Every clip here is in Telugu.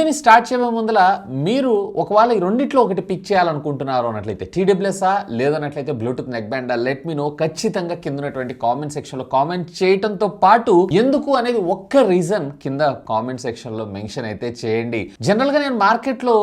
వీడియోని స్టార్ట్ చేయబోయే ముందల మీరు ఒకవేళ ఈ రెండిట్లో ఒకటి పిక్ చేయాలనుకుంటున్నారు అన్నట్లయితే టీడబ్ల్యూఎస్ఆ లేదన్నట్లయితే Bluetooth neck band let me know. ఖచ్చితంగా కింద ఉన్నటువంటి కామెంట్ సెక్షన్ లో కామెంట్ చేయడంతో పాటు ఎందుకు అనేది ఒక్క రీజన్ కింద కామెంట్ సెక్షన్ లో మెన్షన్ అయితే చేయండి. జనరల్ గా నేను మార్కెట్ లో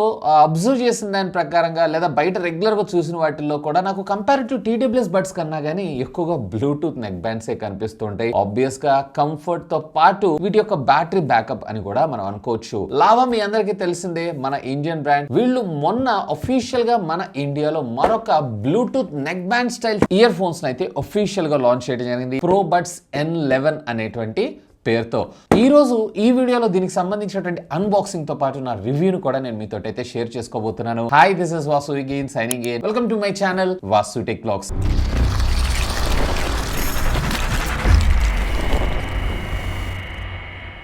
అబ్జర్వ్ చేసిన దాని ప్రకారంగా లేదా బయట రెగ్యులర్ గా చూసిన వాటిల్లో కూడా నాకు కంపారిటివ్ టీడబ్ల్యూఎస్ బడ్స్ కన్నా గానీ ఎక్కువగా బ్లూటూత్ నెక్ బ్యాండ్స్ కనిపిస్తుంటాయి. ఆబ్వియస్ గా కంఫర్ట్ తో పాటు వీటి యొక్క బ్యాటరీ బ్యాకప్ అని కూడా మనం అనుకోవచ్చు. లావా మీ అందరికీ తెలిసిందే, మన ఇండియన్ బ్రాండ్. వీళ్ళు మొన్న అఫీషియల్ గా మన ఇండియాలో మరొక Bluetooth neck band style ear phones అయితే అఫీషియల్ గా లాంచ్ చేయడం జరిగింది. ప్రోబడ్స్ N11 అనేటువంటి పేరుతో. ఈ రోజు ఈ వీడియోలో దీనికి సంబంధించినటువంటి అన్బాక్సింగ్ తో పాటు నా రివ్యూను కూడా నేను మీతో అయితే షేర్ చేసుకోబోతున్నాను. Hi, this is Vasu again signing in. Welcome to my channel vaasuTechVlogs.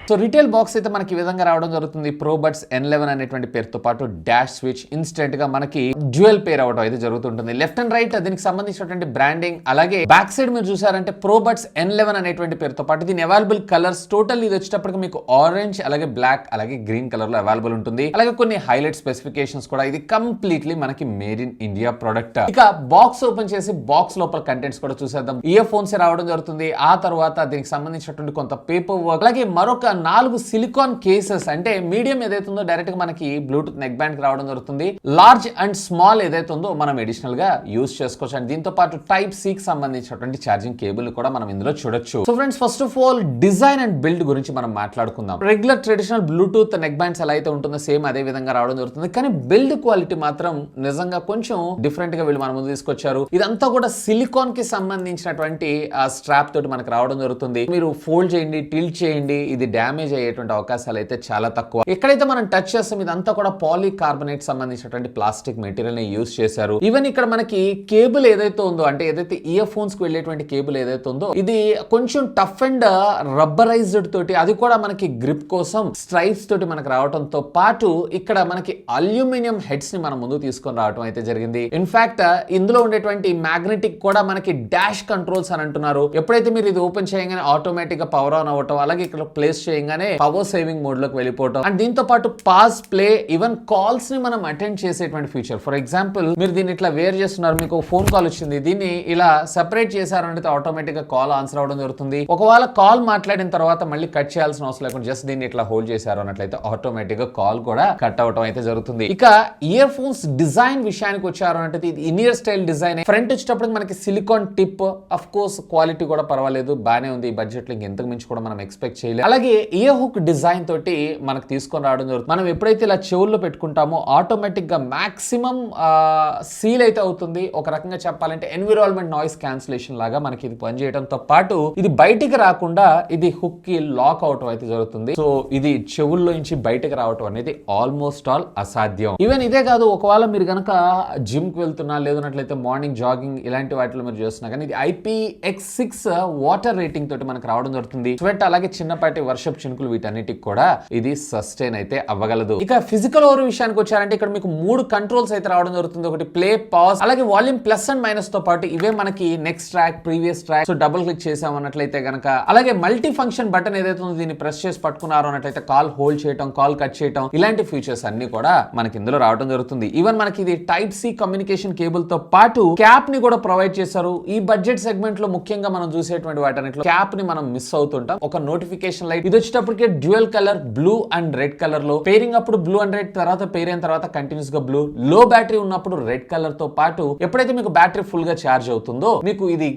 So retail box అయితే మనకి ఈ విధంగా రావడం జరుగుతుంది. ప్రోబడ్స్ N11 అనేటువంటి పేరుతో పాటు డాష్ స్విచ్ ఇన్స్టెంట్ గా మనకి డ్యూయల్ పేర్ అవడం అయితే జరుగుతుంటుంది. లెఫ్ట్ అండ్ రైట్ దీనికి సంబంధించినటువంటి బ్రాండింగ్, అలాగే బ్యాక్ సైడ్ మీరు చూసారంటే ప్రోబడ్స్ N11 అనేటువంటి పేరుతో పాటు దీని అవైలబుల్ కలర్స్ టోటల్ ఇది వచ్చేటప్పటికి మీకు ఆరెంజ్, అలాగే బ్లాక్, అలాగే గ్రీన్ కలర్ లో అవైలబుల్ ఉంటుంది. అలాగే కొన్ని హైలైట్ స్పెసిఫికేషన్స్ కూడా. ఇది కంప్లీట్లీ మనకి మేడ్ ఇన్ ఇండియా ప్రొడక్ట్. ఇక బాక్స్ ఓపెన్ చేసి బాక్స్ లోపల కంటెంట్స్ కూడా చూసేద్దాం. ఇయర్ ఫోన్స్ రావడం జరుగుతుంది. ఆ తర్వాత దీనికి సంబంధించినటువంటి కొంత పేపర్ వర్క్, అలాగే మరొక 4 సిలికాన్ కేసెస్. అంటే మీడియం ఏదైతే ఉందో డైరెక్ట్ గా మనకి బ్లూటూత్ నెక్ బ్యాండ్ రావడం జరుగుతుంది. లార్జ్ అండ్ స్మాల్ ఏదైతే ఉందో మనం అడిషనల్ గా యూస్ చేసుకోవచ్చు. అండ్ దీంతో పాటు టైప్ సి కి సంబంధించినటువంటి ఛార్జింగ్ కేబుల్ కూడా మనం ఇందులో చూడొచ్చు. So friends, first of all design and build గురించి మనం మాట్లాడుకుందాం. Regular traditional Bluetooth neck bands ఎలా అయితే ఉంటుందో సేమ్ అదే విధంగా రావడం జరుగుతుంది. కానీ బిల్డ్ క్వాలిటీ మాత్రం నిజంగా కొంచెం డిఫరెంట్ గా వీళ్ళు మన ముందు తీసుకొచ్చారు. ఇదంతా కూడా సిలికాన్ కి సంబంధించినటువంటి స్ట్రాప్ తోటి మనకు రావడం జరుగుతుంది. మీరు ఫోల్డ్ చేయండి, టిల్ట్ చేయండి, ఇది డ్యామేజ్ అయ్యేటువంటి అవకాశాలు అయితే చాలా తక్కువ. ఎక్కడైతే మనం టచ్ చేస్తాం ఇదంతా కూడా పాలీకార్బోనేట్ సంబంధించినటువంటి ప్లాస్టిక్ మెటీరియల్ ని యూస్ చేశారు. ఈవెన్ ఇక్కడ మనకి కేబుల్ ఏదైతే ఉందో, అంటే ఏదైతే ఇయర్ ఫోన్స్ కి వెళ్ళేటువంటి కేబుల్ ఏదైతే ఉందో ఇది కొంచెం టఫ్ అండ్ రబ్బరైజ్డ్ తోటి, అది కూడా మనకి గ్రిప్ కోసం స్ట్రైప్స్ తోటి మనకు రావడంతో పాటు ఇక్కడ మనకి అల్యూమినియం హెడ్స్ ని మన ముందు తీసుకొని రావడం అయితే జరిగింది. ఇన్ఫాక్ట్ ఇందులో ఉండేటువంటి మ్యాగ్నెటిక్ కూడా మనకి డాష్ కంట్రోల్స్ అని అంటున్నారు. ఎప్పుడైతే మీరు ఇది ఓపెన్ చేయగానే ఆటోమేటిక్ గా పవర్ ఆన్ అవ్వటం, అలాగే ఇక్కడ ప్లేస్ చేయగానే పవర్ సేవింగ్ మోడ్ లోకి వెళ్ళిపోవటం, అండ్ దీంతో పాటు పాజ్, ప్లే, ఈవెన్ కాల్స్ ని మనం అటెండ్ చేసేటువంటి ఫీచర్. ఫర్ ఎగ్జాంపుల్ మీరు దీన్ని ఇట్లా వేర్ చేస్తున్నారు, మీకు ఫోన్ కాల్ వచ్చింది, దీన్ని ఇలా సెపరేట్ చేశారంటే ఆటోమేటిక్ గా కాల్ ఆన్సర్ అవడం జరుగుతుంది. ఒకవేళ కాల్ మాట్లాడిన తర్వాత మళ్ళీ కట్ చేయాల్సిన అవసరం లేకుండా జస్ట్ దీన్ని ఇట్లా హోల్డ్ చేశారు అన్నట్లయితే ఆటోమేటిక్ గా కాల్ కూడా కట్ అవడం అయితే జరుగుతుంది. ఇక ఇయర్ ఫోన్స్ డిజైన్ విషయానికి వచ్చారు అంటే ఇది ఇనియర్ స్టైల్ డిజైన్. ఫ్రంట్ వచ్చేటప్పుడు మనకి silicon tip, of course quality కూడా పర్వాలేదు, బానే ఉంది. ఈ బడ్జెట్ లో ఇంతకు మించి కూడా మనం ఎక్స్పెక్ట్ చేయలేదు. అలాగే ఇయర్ హుక్ డిజైన్ తోటి మనకు తీసుకొని రావడం జరుగుతుంది. మనం ఎప్పుడైతే ఇలా చెవుల్లో పెట్టుకుంటామో ఆటోమేటిక్ గా మాక్సిమం సీల్ అయితే అవుతుంది. ఒక రకంగా చెప్పాలంటే ఎన్విరాన్మెంట్ నాయిస్ క్యాన్సిలేషన్ లాగా మనకి ఇది పనిచేయడంతో పాటు ఇది బయటికి రాకుండా ఇది హుక్ కి లాక్ అవటం అయితే జరుగుతుంది. సో ఇది చెవుల్లో నుంచి బయటకు రావటం అనేది ఆల్మోస్ట్ ఆల్ అసాధ్యం. ఈవెన్ ఇదే కాదు, ఒకవేళ మీరు కనుక జిమ్ కి వెళ్తున్నా, లేదన్నట్లయితే మార్నింగ్ జాగింగ్ ఇలాంటి వాటిలో మీరు చేస్తున్నా కానీ ఇది IPX6 వాటర్ రేటింగ్ తోటి మనకు రావడం జరుగుతుంది. స్వెట్ అలాగే చిన్నపాటి వర్షపు చినుకులు వీటన్నిటికి కూడా ఇది సస్టైన్ అయితే అవ్వగలదు. ఇక ఫిజికల్ ఓవర్ విషయానికి వచ్చారంటే ఇక్కడ మీకు 3 కంట్రోల్స్ అయితే రావడం జరుగుతుంది. ఒకటి ప్లే, పాజ్, అలాగే వాల్యూమ్ ప్లస్ అండ్ మైనస్ తో పాటు ఇవే మనకి next track, previous track. So double click చేసామన్నట్లయితే గనక, అలాగే మల్టీ ఫంక్షన్ బటన్ ఏదైతే ఉందో దీన్ని ప్రెస్ చేసి పట్టుకున్నారు అన్నట్లయితే కాల్ హోల్డ్ చేయటం, కాల్ కట్ చేయటం, ఇలాంటి ఫీచర్స్ అన్ని కూడా మనకి ఇందులో రావడం జరుగుతుంది. ఈవెన్ మనకి ఇది టైప్ సి కమ్యూనికేషన్ కేబుల్ తో పాటు క్యాప్ ని కూడా ప్రొవైడ్ చేశారు. ఈ బడ్జెట్ సెగ్మెంట్ లో ముఖ్యంగా మనం చూసేటువంటి వాటన్నిటిలో క్యాప్ ని మనం మిస్ అవుతుంటాం. ఒక నోటిఫికేషన్ లైట్ ఇది వచ్చేటప్పటికే dual colour blue and red colour లో, పేరింగ్ అప్పుడు బ్లూ అండ్ రెడ్, తర్వాత పేర్ అయిన తర్వాత కంటిన్యూస్ గా బ్లూ, లో బ్యాటరీ ఉన్నప్పుడు రెడ్ కలర్ తో పాటు ఎప్పుడైతే మీకు బ్యాటరీ ఫుల్ గా ఛార్జ్ అవుతుందో మీకు ఇది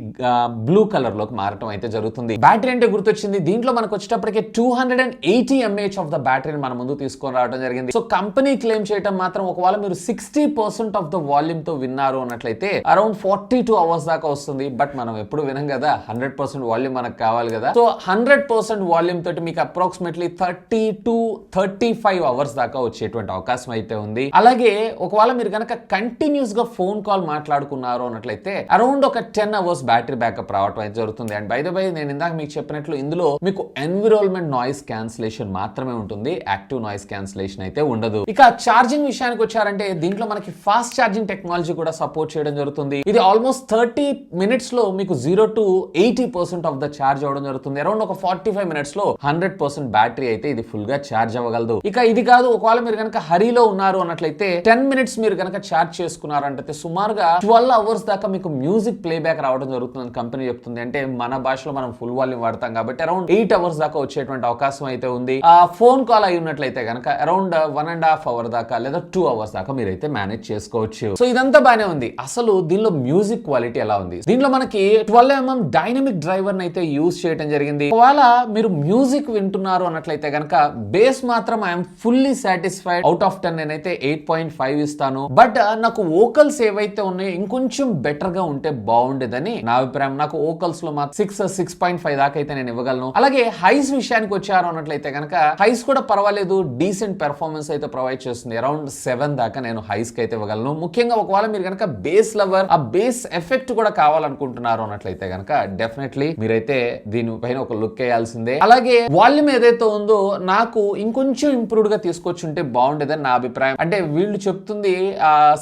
బ్లూ కలర్ లోకి మారటం అయితే జరుగుతుంది. బ్యాటరీ అంటే గుర్తొచ్చింది, దీంట్లో మనకు వచ్చేటప్పటికే 280 mAh ఆఫ్ ద బ్యాటరీని మన ముందు తీసుకొని రావడం జరిగింది. సో కంపెనీ క్లెయిమ్ చేయడం మాత్రం ఒకవేళ మీరు 60% ఆఫ్ ద వాల్యూమ్ తో విన్నారు అన్నట్లయితే అరౌండ్ 42 అవర్స్ దాకా వస్తుంది. బట్ మనం ఎప్పుడు వినం కదా, 100% వాల్యూమ్ మనకు కావాలి కదా. సో 100% వాల్యూమ్ తోటి మీకు అప్రాక్సిమేట్లీ 30 to 35 అవర్స్ దాకా వచ్చేటువంటి అవకాశం అయితే ఉంది. అలాగే ఒకవేళ మీరు కనుక కంటిన్యూస్ గా ఫోన్ కాల్ మాట్లాడుకున్నారు అన్నట్లయితే అరౌండ్ ఒక 10 అవర్స్ బ్యాటరీ బ్యాకప్ రావడం అయితే జరుగుతుంది. అండ్ బై ద బై నేను ఇందాక మీకు చెప్పినట్లు ఇందులో మీకు ఎన్విరాన్మెంట్ నాయిస్ క్యాన్సిలేషన్ మాత్రమే ఉంటుంది, యాక్టివ్ నాయిస్ క్యాన్సిలేషన్ అయితే ఉండదు. ఇక ఛార్జింగ్ విషయానికి వచ్చారంటే దీంట్లో మనకి ఫాస్ట్ ఛార్జింగ్ టెక్నాలజీ కూడా సపోర్ట్ చేయడం జరుగుతుంది. ఇది ఆల్మోస్ట్ 30 minutes లో మీకు 0 to 80% ఆఫ్ ద ఛార్జ్ అవడం జరుగుతుంది. అరౌండ్ ఒక 45 minutes లో 100 100% బ్యాటరీ అయితే ఇది ఫుల్ గా ఛార్జ్ అవ్వగలదు. ఇక ఇది కాదు, ఒకవేళ మీరు కనుక హరీలో ఉన్నారు అన్నట్లయితే 10 minutes మీరు కనుక ఛార్జ్ చేసుకున్నారంటే సుమారుగా 12 hours దాకా మీకు మ్యూజిక్ ప్లేబ్యాక్ రావడం జరుగుతుందని కంపెనీ చెప్తుంది. అంటే మన భాషలో మనం ఫుల్ వాల్యూమ్ వాడతాం కాబట్టి అరౌండ్ 8 hours దాకా వచ్చేటువంటి అవకాశం అయితే ఉంది. ఆ ఫోన్ కాల్ అయి ఉన్నట్లయితే కనుక అరౌండ్ 1.5 hour దాకా లేదా 2 hours దాకా మీరైతే మేనేజ్ చేసుకోవచ్చు. సో ఇదంతా బానే ఉంది. అసలు దీనిలో మ్యూజిక్ క్వాలిటీ ఎలా ఉంది? దీనిలో మనకి 12mm డైనమిక్ డ్రైవర్ అయితే యూజ్ చేయడం జరిగింది. ఒకవేళ మీరు మ్యూజిక్ వింటున్నారు అన్నట్లయితే కనుక బేస్ మాత్రం I'm fully satisfied. Out of 10 నేనైతే 8.5 ఇస్తాను. బట్ నాకు వోకల్స్ ఏవైతే ఉన్నాయో ఇంకొంచెం బెటర్ గా ఉంటే బాగుండేదని నా అభిప్రాయం. నాకు వోకల్స్ లో మాత్రం 6.5 దాకా అయితే నేను ఇవ్వగలను. అలాగే హైస్ విషయానికి వచ్చారు అన్నట్లయితే కనుక హైస్ కూడా పర్వాలేదు, డీసెంట్ పెర్ఫార్మెన్స్ అయితే ప్రొవైడ్ చేస్తుంది. అరౌండ్ 7 దాకా నేను హైస్ కి అయితే ఇవ్వగలను. ముఖ్యంగా ఒకవేళ మీరు కనుక బేస్ లవర్, ఆ బేస్ ఎఫెక్ట్ కూడా కావాలనుకుంటున్నారు అన్నట్లయితే కనుక డెఫినెట్లీ మీరైతే దీనిపైన ఒక లుక్ వేయాల్సిందే. అలాగే వాల్యూమ్ ఏదైతే ఉందో నాకు ఇంకొంచెం ఇంప్రూవ్డ్ గా తీసుకొచ్చుంటే బాగుండేదని నా అభిప్రాయం. అంటే వీళ్ళు చెప్తుంది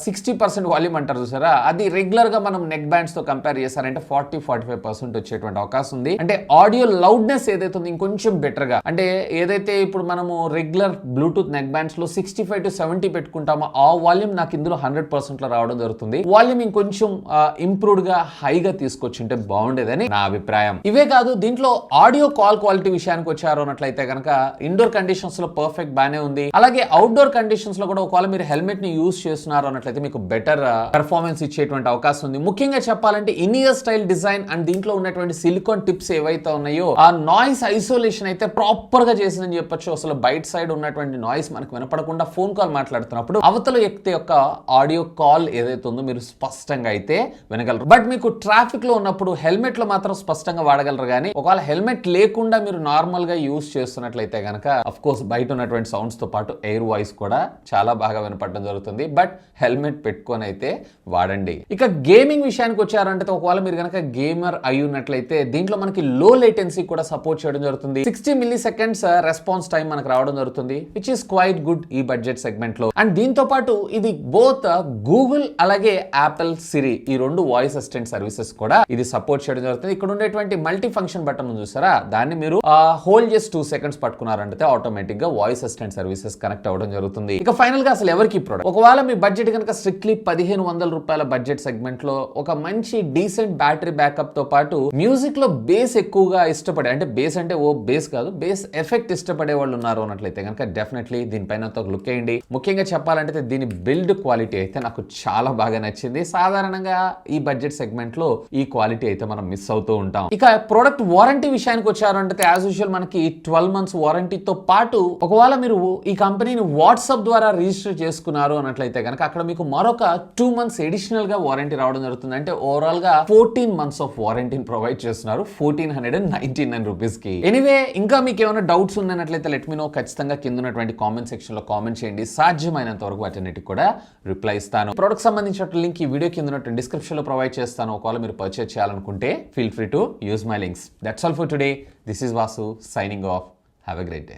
60% వాల్యూమ్ అంటారు చూసారా, అది రెగ్యులర్ గా మనం నెక్ బ్యాండ్స్ తో కంపేర్ చేశారంటే 40-45% వచ్చేటువంటి అవకాశం ఉంది. అంటే ఆడియో లౌడ్నెస్ ఏదైతే ఉంది ఇంకొంచెం బెటర్ గా, అంటే ఏదైతే ఇప్పుడు మనము రెగ్యులర్ బ్లూటూత్ నెక్ బ్యాండ్స్ లో 65-70 పెట్టుకుంటామో ఆ వాల్యూమ్ నాకు ఇందులో 100% లో రావడం జరుగుతుంది. వాల్యూమ్ ఇంకొంచెం ఇంప్రూవ్డ్ గా హైగా తీసుకొచ్చుంటే బాగుండేదని నా అభిప్రాయం. ఇవే కాదు, దీంట్లో ఆడియో కాల్ క్వాలిటీ విషయానికి వచ్చారు అన్నట్లయితే కనుక ఇండోర్ కండిషన్స్ లో పర్ఫెక్ట్ బానే ఉంది. అలాగే అవుట్డోర్ కండిషన్స్ లో కూడా ఒకవేళ మీరు హెల్మెట్ ని యూజ్ చేస్తున్నారు అన్నట్లయితే మీకు బెటర్ పెర్ఫార్మెన్స్ ఇచ్చేటువంటి అవకాశం ఉంది. ముఖ్యంగా చెప్పాలంటే in year style design and దీంట్లో ఉన్నటువంటి సిలికాన్ టిప్స్ ఏవైతే ఉన్నాయో ఆ నాయిస్ ఐసోలేషన్ అయితే ప్రాపర్ గా చేసిందని చెప్పొచ్చు. అసలు బయట సైడ్ ఉన్నటువంటి నాయిస్ మనకు వినపడకుండా ఫోన్ కాల్ మాట్లాడుతున్నప్పుడు అవతల వ్యక్తి యొక్క ఆడియో కాల్ ఏదైతే ఉందో మీరు స్పష్టంగా అయితే వినగలరు. బట్ మీకు ట్రాఫిక్ లో ఉన్నప్పుడు హెల్మెట్ లో మాత్రం స్పష్టంగా వాడగలరు. కానీ ఒకవేళ హెల్మెట్ లేకుండా మీరు నార్మల్ గా యూజ్ చేస్తున్నట్లయితే కనుక అఫ్ కోర్స్ బయట ఉన్నటువంటి సౌండ్స్ తో పాటు ఎయిర్ వాయిస్ కూడా చాలా బాగా వినపడడం జరుగుతుంది. బట్ హెల్మెట్ పెట్టుకొని అయితే వాడండి. ఇక గేమింగ్ విషయానికి వచ్చారంటే ఒకవేళ మీరు కనుక గేమర్ అయి ఉన్నట్లయితే దీంట్లో మనకి లో లేటెన్సీ కూడా సపోర్ట్ చేయడం జరుగుతుంది. 60 milliseconds రెస్పాన్స్ టైం మనకు రావడం జరుగుతుంది, విచ్ ఇస్ క్వైట్ గుడ్ ఈ బడ్జెట్ సెగ్మెంట్ లో. అండ్ దీంతో పాటు ఇది బోత్ గూగుల్ అలాగే యాపిల్ సిరి ఈ రెండు వాయిస్ అసిస్టెంట్ సర్వీసెస్ కూడా ఇది సపోర్ట్ చేయడం జరుగుతుంది. ఇక్కడ ఉండేటువంటి మల్టీ ఫంక్షన్ బటన్ చూసారా, దాన్ని మీరు హోల్డ్ చేసి 2 seconds పట్టుకున్నారంటే ఆటోమేటిక్ గా వాయిస్ అసిస్టెంట్ సర్వీసెస్ కనెక్ట్ అవ్వడం జరుగుతుంది. ఇక ఫైనల్ గా అసలు ఎవరికి ప్రొడక్ట్, ఒకవేళ మీ బడ్జెట్ కనుక స్ట్రిక్ట్లీ 1500 రూపాయల బడ్జెట్ సెగ్మెంట్ లో ఒక మంచి డీసెంట్ బ్యాటరీ బ్యాకప్ తో పాటు మ్యూజిక్ లో బేస్ ఎక్కువగా ఇష్టపడే, అంటే బేస్ అంటే ఓ బేస్ కాదు, బేస్ ఎఫెక్ట్ ఇష్టపడే వాళ్ళు ఉన్నారు అన్నట్లయితే కనుక డెఫినెట్లీ దీనిపైన ఒక లుక్ వేయండి. ముఖ్యంగా చెప్పాలంటే దీని బిల్డ్ క్వాలిటీ అయితే నాకు చాలా బాగా నచ్చింది. సాధారణంగా ఈ బడ్జెట్ సెగ్మెంట్ లో ఈ క్వాలిటీ అయితే మనం మిస్ అవుతూ ఉంటాం. ఇక ప్రొడక్ట్ వారంటీ విషయానికి వచ్చారంటే యాజ్ యూజువల్ మనకి 12 months వారంటీతో పాటు ఒకవేళ మీరు ఈ కంపెనీని వాట్సాప్ ద్వారా రిజిస్టర్ చేసుకున్నారు అన్నట్లయితే కనుక అక్కడ మీకు మరొక 2 months ఎడిషనల్ గా వారంటీ రావడం జరుగుతుంది. అంటే ఓవరాల్ గా 14 months ఆఫ్ వారంటీని ప్రొవైడ్ చేస్తున్నారు 1499 రూపీస్ కి. ఎనీవే ఇంకా మీకు ఏమైనా డౌట్స్ ఉన్నట్లయితే లెట్ మీ నో. ఖచ్చితంగా కింద ఉన్నటువంటి కామెంట్ సెక్షన్ లో కామెంట్ చేయండి. సాధ్యమైనంత వరకు వాటన్నిటికి కూడా రిప్లై ఇస్తాను. ప్రొడక్ట్ సంబంధించిన లింక్ ఈ వీడియో కింద ఉన్నటువంటి డిస్క్రిప్షన్ లో ప్రొవైడ్ చేస్తాను. ఒకవేళ మీరు పర్చేస్ చేయాలనుకుంటే feel free to use my links. That's all for today. This is Vasu signing off. Have a great day.